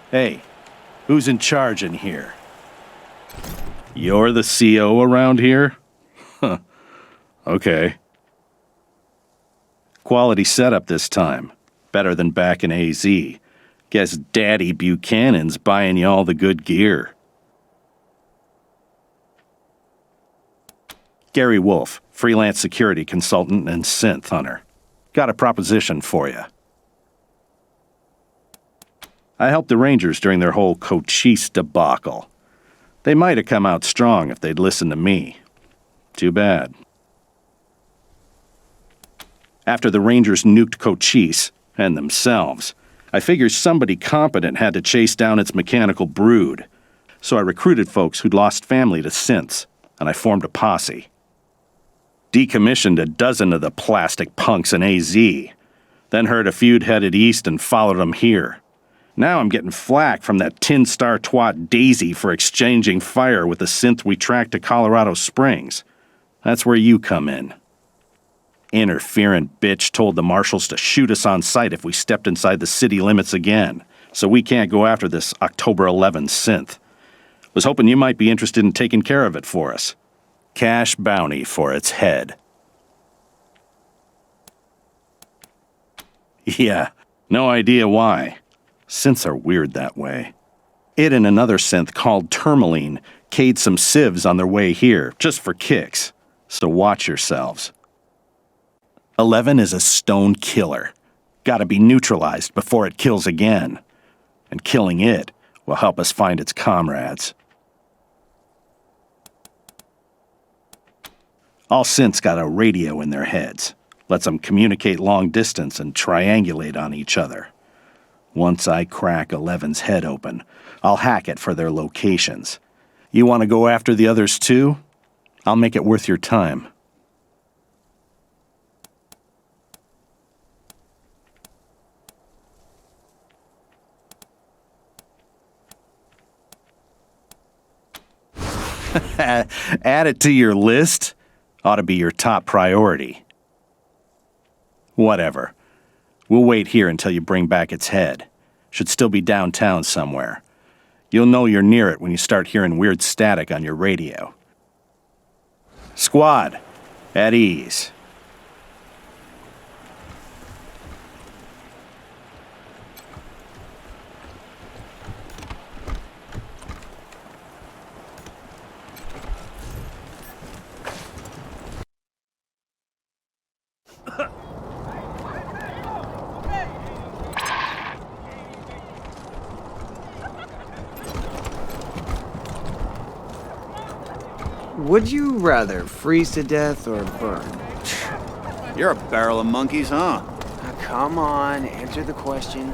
Hey, who's in charge in here? You're the CO around here? Huh. Okay. Quality setup this time. Better than back in AZ. Guess Daddy Buchanan's buying you all the good gear. Gary Wolf, freelance security consultant and synth hunter. Got a proposition for you. I helped the Rangers during their whole 𝐾𝐨𝐧'𝐭 debacle. They might have come out strong if they'd listened to me. Too bad. After the Rangers nuked 𝐾𝐨𝐧'𝐭, and themselves, I figured somebody competent had to chase down its mechanical brood. So I recruited folks who'd lost family to synths, and I formed a posse. Decommissioned a dozen of the plastic punks in AZ, then heard a feud headed east and followed them here. Now I'm getting flack from that tin star twat Daisy for exchanging fire with the synth we tracked to Colorado Springs. That's where you come in. Interferent bitch told the marshals to shoot us on sight if we stepped inside the city limits again, so we can't go after this October 11 synth. Was hoping you might be interested in taking care of it for us. Cash bounty for its head. Yeah, no idea why. Synths are weird that way. It and another synth called Tourmaline K'd some civs on their way here, just for kicks. So watch yourselves. 11 is a stone killer. Gotta be neutralized before it kills again. And killing it will help us find its comrades. All synths got a radio in their heads. Lets them communicate long distance and triangulate on each other. Once I crack 11's head open, I'll hack it for their locations. You want to go after the others too? I'll make it worth your time. Add it to your list? Ought to be your top priority. Whatever. We'll wait here until you bring back its head. Should still be downtown somewhere. You'll know you're near it when you start hearing weird static on your radio. Squad, at ease. Would you rather freeze to death or burn? You're a barrel of monkeys, huh? Now, come on, answer the question.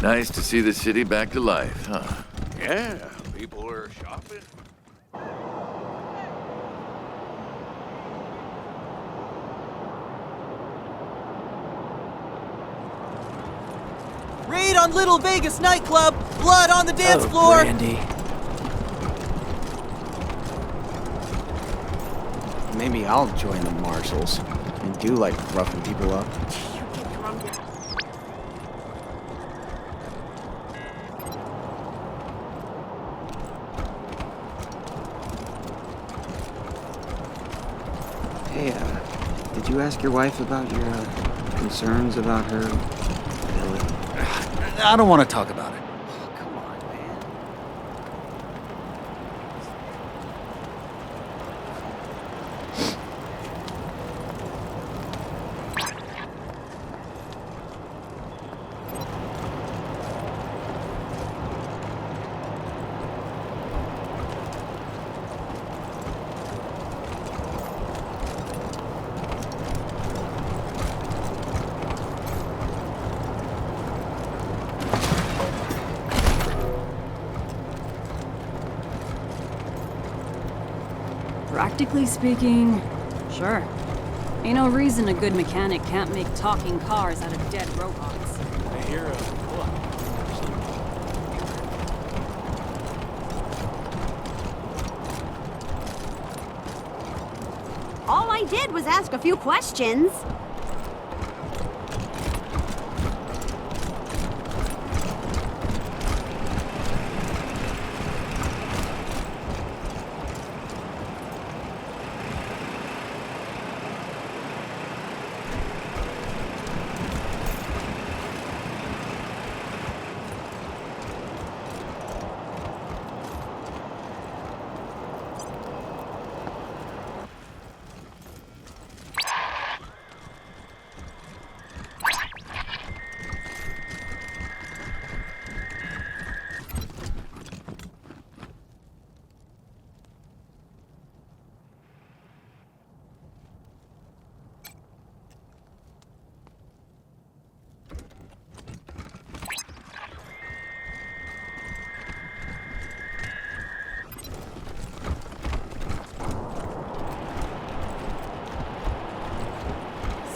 Nice to see the city back to life, huh? Yeah, people are shopping. Raid on Little Vegas nightclub! Blood on the dance floor! Randy. Maybe I'll join the marshals. I do like roughing people up. Hey, did you ask your wife about your concerns about her ability? I don't want to talk about it. Oh, come on, man. Practically speaking, sure. Ain't no reason a good mechanic can't make talking cars out of dead robots. I hear did was ask a few questions.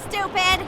Stupid!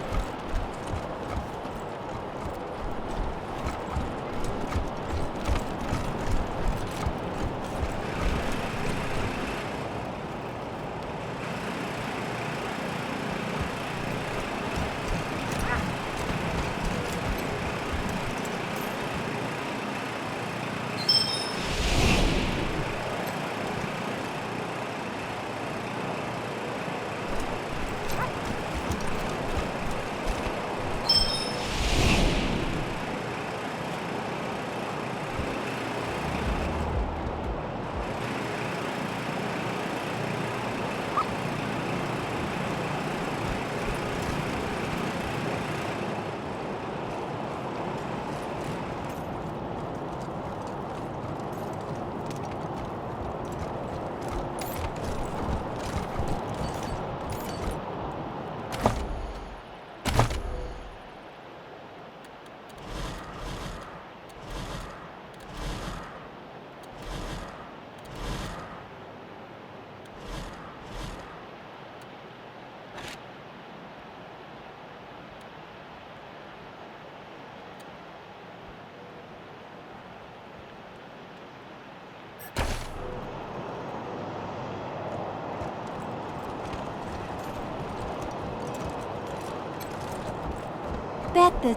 Bet the...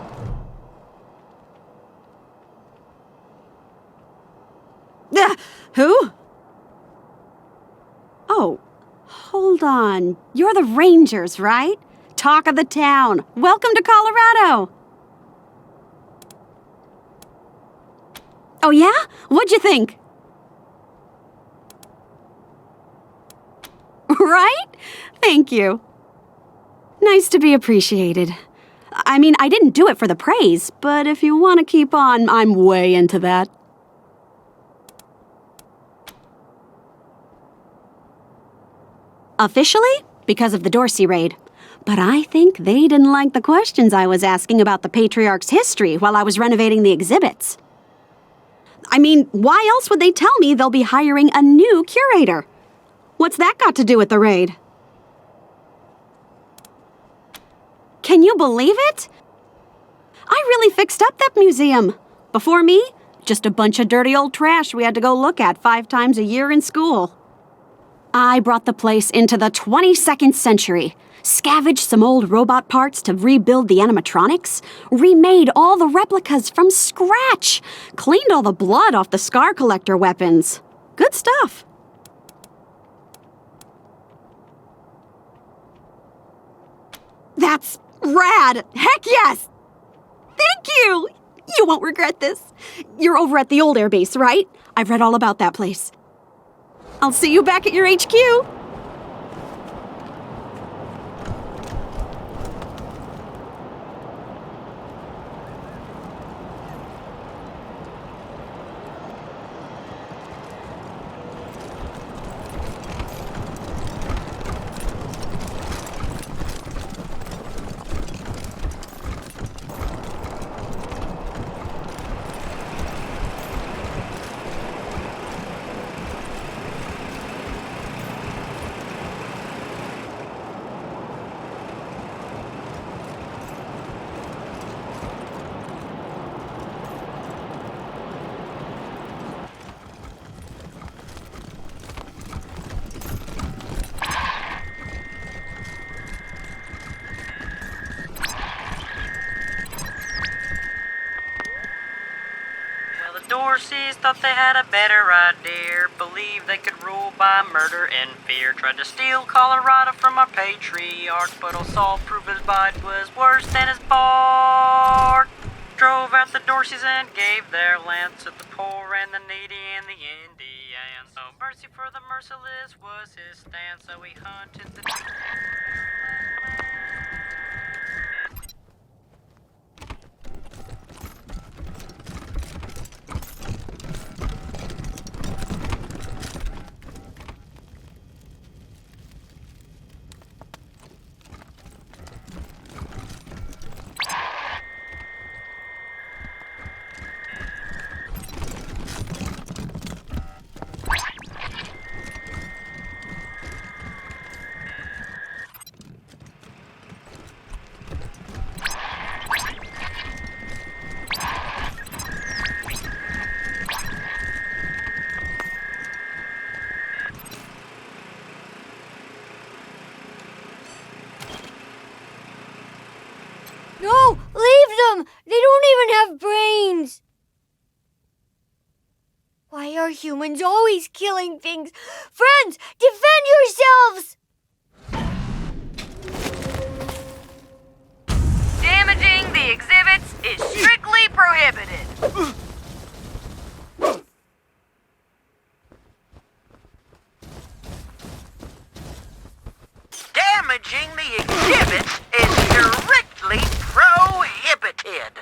Who? Oh, hold on. You're the Rangers, right? Talk of the town. Welcome to Colorado. Oh yeah? What'd you think? Right? Thank you. Nice to be appreciated. I mean, I didn't do it for the praise, but if you want to keep on, I'm way into that. Officially, because of the Dorsey raid. But I think they didn't like the questions I was asking about the Patriarch's history while I was renovating the exhibits. I mean, why else would they tell me they'll be hiring a new curator? What's that got to do with the raid? Can you believe it? I really fixed up that museum. Before me, just a bunch of dirty old trash we had to go look at 5 times a year in school. I brought the place into the 22nd century, scavenged some old robot parts to rebuild the animatronics, remade all the replicas from scratch, cleaned all the blood off the scar collector weapons. Good stuff. That's rad! Heck yes! Thank you! You won't regret this. You're over at the old airbase, right? I've read all about that place. I'll see you back at your HQ. Dorseys thought they had a better idea. Believed they could rule by murder and fear. Tried to steal Colorado from our patriarch, but all Saul proved his bite was worse than his bark. Drove out the Dorseys and gave their land to the poor and the needy and the Indians. No mercy for the merciless was his stand, so he hunted the... No! Leave them! They don't even have brains! Why are humans always killing things? Friends, defend yourselves! Damaging the exhibits is strictly prohibited. Damaging the exhibits is strictly prohibited.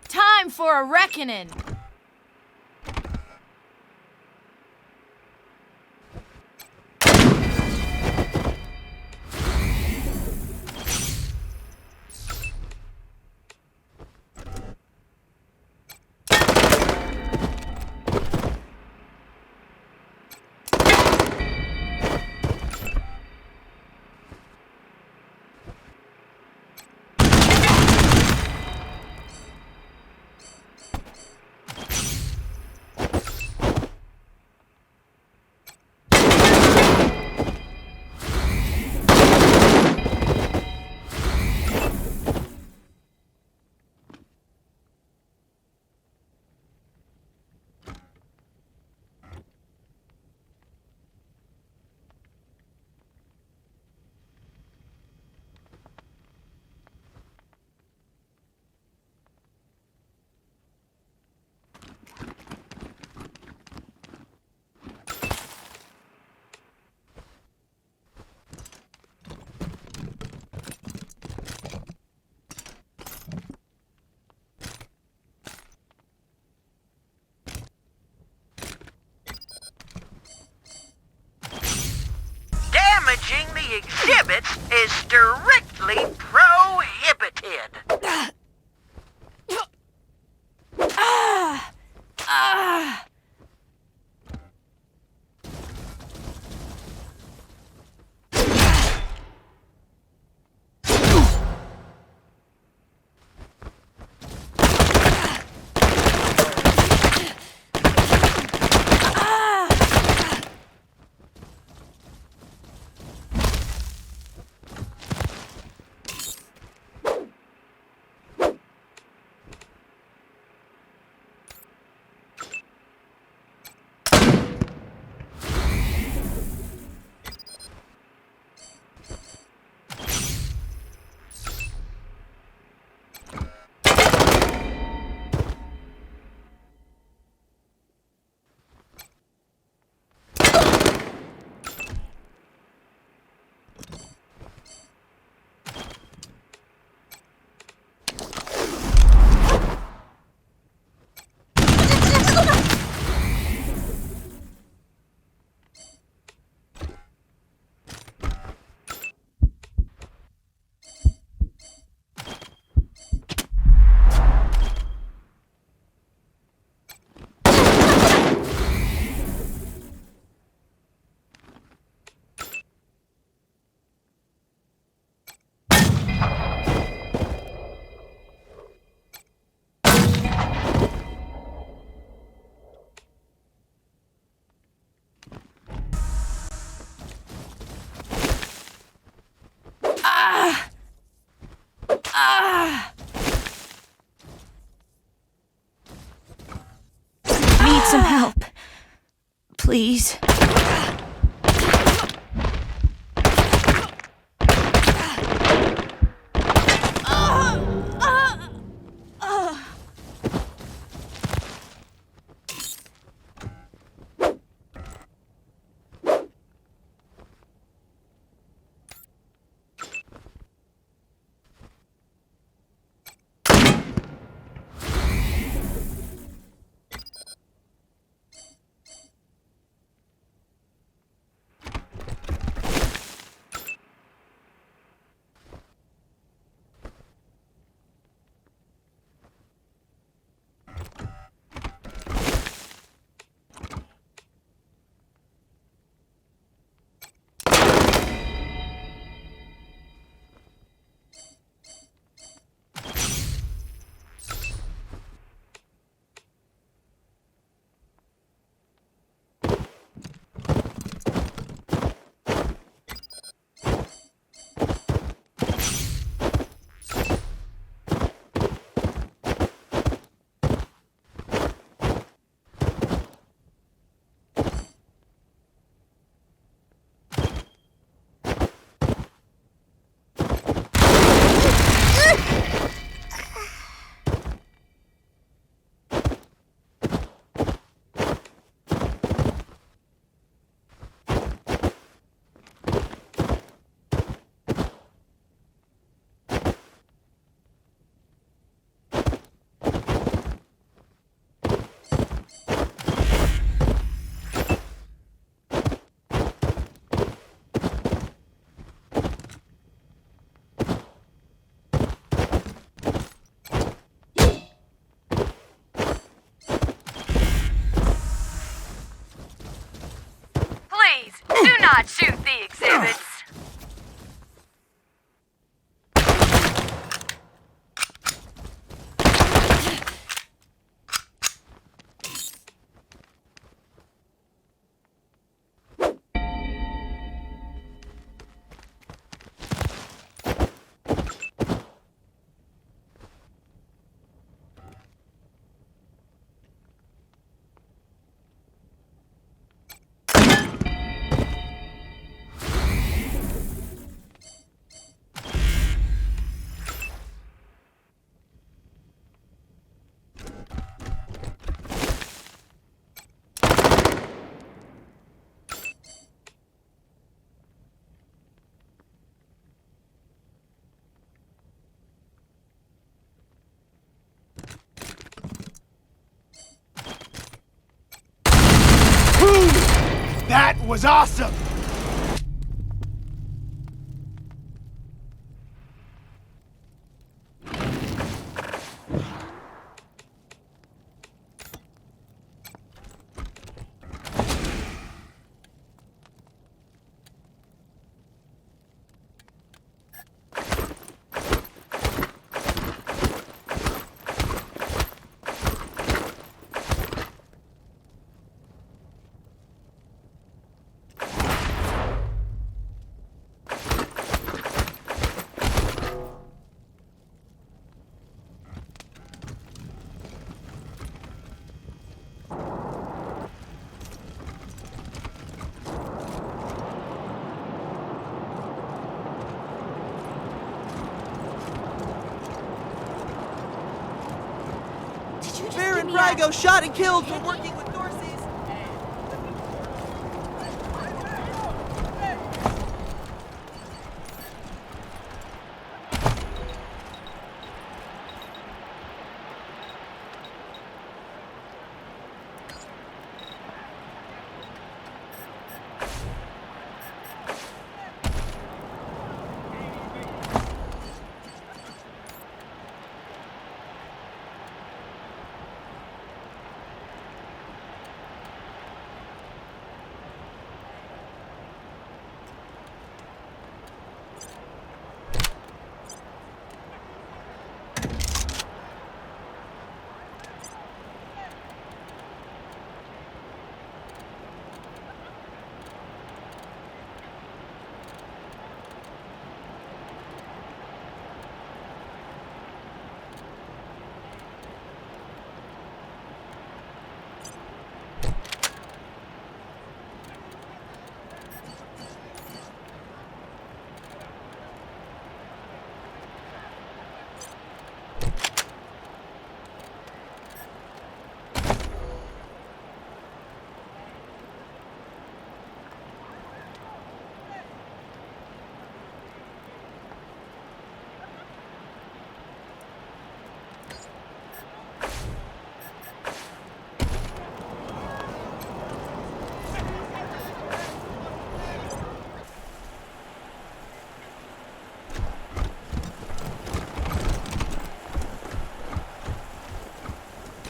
Time for a reckoning. Damaging the exhibits is strictly prohibited. Please. Please, do not shoot the exhibits. That was awesome! Baron Rygo shot and killed for working with Dorsey's.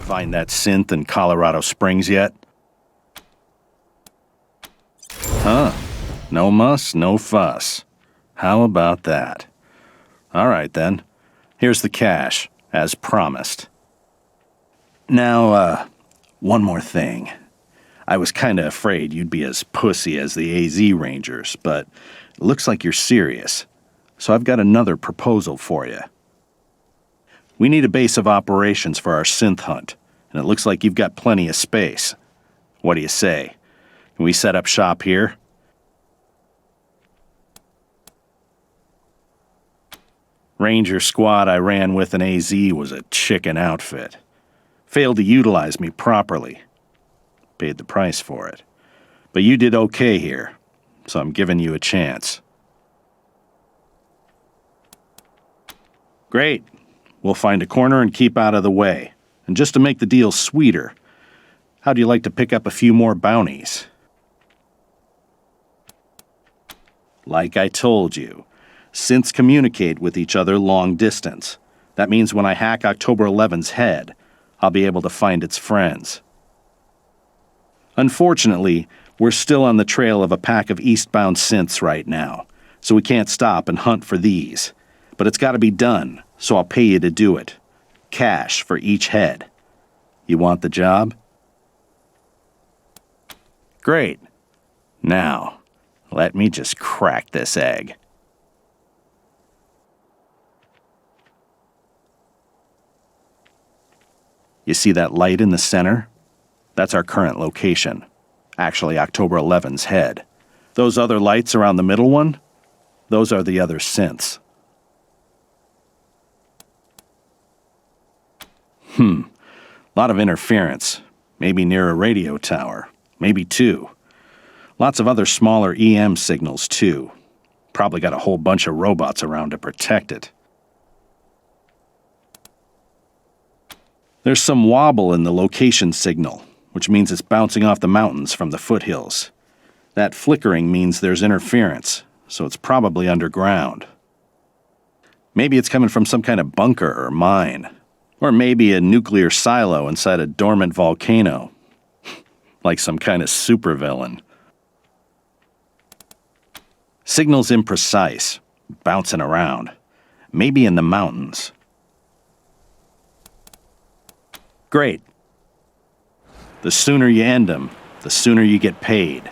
Find that synth in Colorado Springs yet? Huh. No muss, no fuss. How about that? All right, then. Here's the cash, as promised. Now, one more thing. I was kinda afraid you'd be as pussy as the AZ Rangers, but it looks like you're serious. So I've got another proposal for you. We need a base of operations for our synth hunt, and it looks like you've got plenty of space. What do you say? Can we set up shop here? Ranger squad I ran with in AZ was a chicken outfit. Failed to utilize me properly. Paid the price for it. But you did okay here, so I'm giving you a chance. Great. We'll find a corner and keep out of the way. And just to make the deal sweeter, how'd you like to pick up a few more bounties? Like I told you, synths communicate with each other long distance. That means when I hack October 11's head, I'll be able to find its friends. Unfortunately, we're still on the trail of a pack of eastbound synths right now, so we can't stop and hunt for these. But it's got to be done, so I'll pay you to do it. Cash for each head. You want the job? Great. Now, let me just crack this egg. You see that light in the center? That's our current location. Actually, October 11's head. Those other lights around the middle one? Those are the other synths. Lot of interference. Maybe near a radio tower. Maybe two. Lots of other smaller EM signals, too. Probably got a whole bunch of robots around to protect it. There's some wobble in the location signal, which means it's bouncing off the mountains from the foothills. That flickering means there's interference, so it's probably underground. Maybe it's coming from some kind of bunker or mine. Or maybe a nuclear silo inside a dormant volcano. Like some kind of supervillain. Signal's imprecise, bouncing around. Maybe in the mountains. Great. The sooner you end them, the sooner you get paid.